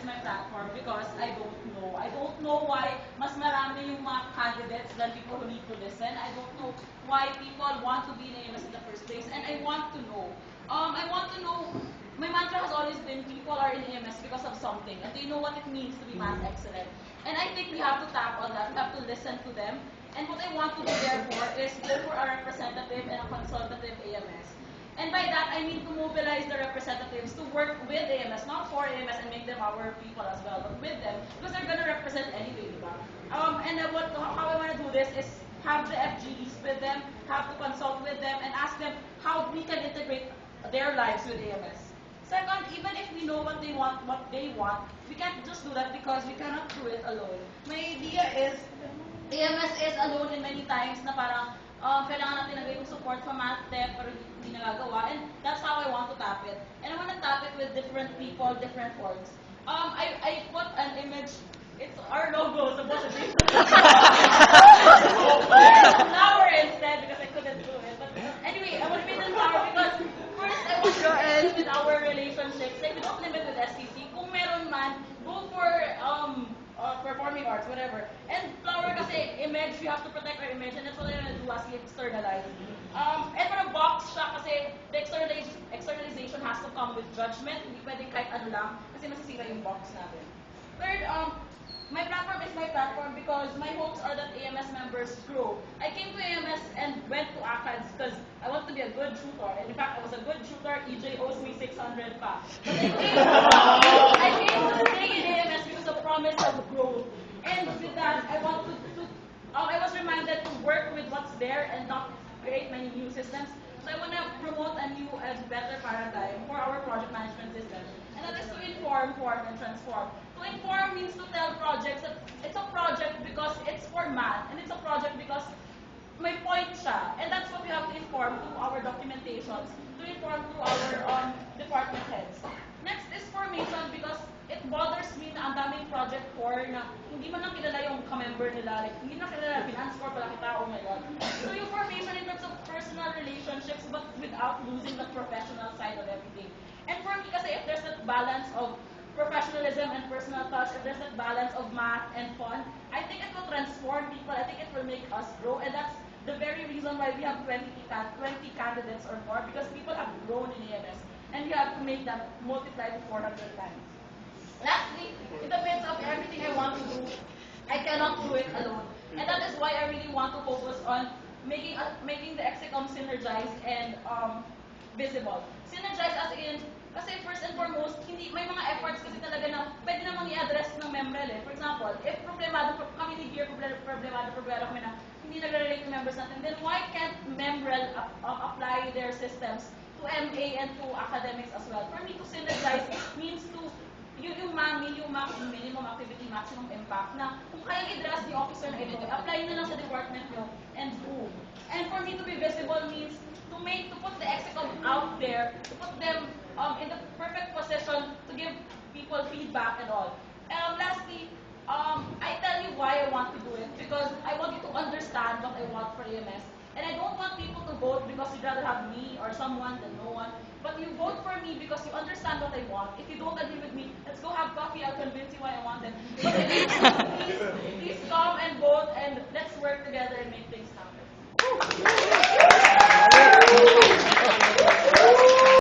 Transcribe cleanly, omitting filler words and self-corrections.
is my platform because I don't know. I don't know why mas marami yung mga candidates than people who need to listen. I don't know why people want to be in AMS in the first place, and I want to know. I want to know. My mantra has always been people are in AMS because of something, and they know what it means to be math excellent. And I think we have to tap on that. We have to listen to them. And what I want to do therefore is go for a representative and a consultative AMS. And by that, I mean to mobilize the representatives to work with AMS, not for AMS and make them our people as well, but with them, because they're going to represent anyway, diba? How I want to do this is have the FGEs with them, have to consult with them, and ask them how we can integrate their lives with AMS. Second, even if we know what they want, we can't just do that because we cannot do it alone. My idea is, AMS is alone in many times na parang kailangan natin ng support from math tech pero hindi nagagawa, and that's how I want to tap it. And I want to tap it with different people, different orgs. I put an image. It's our logo, supposedly. Flower instead because I couldn't do it. But anyway, I want to paint a flower because first I want to limit with our relationships. Like we don't limit with SCC. Kung meron man, go for performing arts, whatever. And flower kasi image, we have to protect our image, and that's what I'm gonna do as we externalize. And for a box siya kasi the externalization has to come with judgment. Hindi pwedeng kahit ano lang kasi masisira yung box natin. Third, my platform is my platform because my hopes are that AMS members grow. I came to AMS and went to ACADS because I want to be a good shooter. And in fact, I was a good shooter. EJ owes me 600 pa. But I came to stay in AMS because of promise of growth. And with that, I was reminded to work with what's there and not create many new systems. So I want to promote a new and better paradigm for our project management system. And that is to inform, form, and transform. To inform means to tell projects that it's a project because it's for math, and it's a project because may point siya. And that's what we have to inform through our documentations, to inform through our department heads. Next is formation because it bothers me na ang daming project core na hindi man lang kilala yung ka-member nila, like, hindi na kilala finance core pala kita, oh my god. So yung formation in terms of personal relationships but without losing the professional side of everything. And for me kasi if there's that balance of professionalism and personal touch, if there's that balance of math and fun, I think it will transform people, I think it will make us grow, and that's the very reason why we have 20 candidates or more, because people have grown in AMS, and we have to make them multiply to 400 times. Lastly, in the midst of everything I want to do, I cannot do it alone. And that is why I really want to focus on making the Execom synergized and visible. Synergized as in, kasi first and foremost, may mga efforts kasi talaga na pwede namang i-address ng membrel eh. For example, if problemado kami ni Gear, problemado kami na hindi nagre-relate yung members natin, then why can't membrel apply their systems to MA and to academics as well? For me, to synergize means to yung minimum activity, maximum impact na kung kayang i-address ni officer na ito, apply na lang sa department nyo and boom. And for me to be visible means to put the Execom out there, to put them in the perfect position to give people feedback and all. Lastly, I tell you why I want to do it, because I want you to understand what I want for AMS. And I don't want people to vote because you'd rather have me or someone than no one. But you vote for me because you understand what I want. If you don't agree with me, let's go have coffee. I'll convince you why I want it. But please come and vote, and let's work together and make things happen.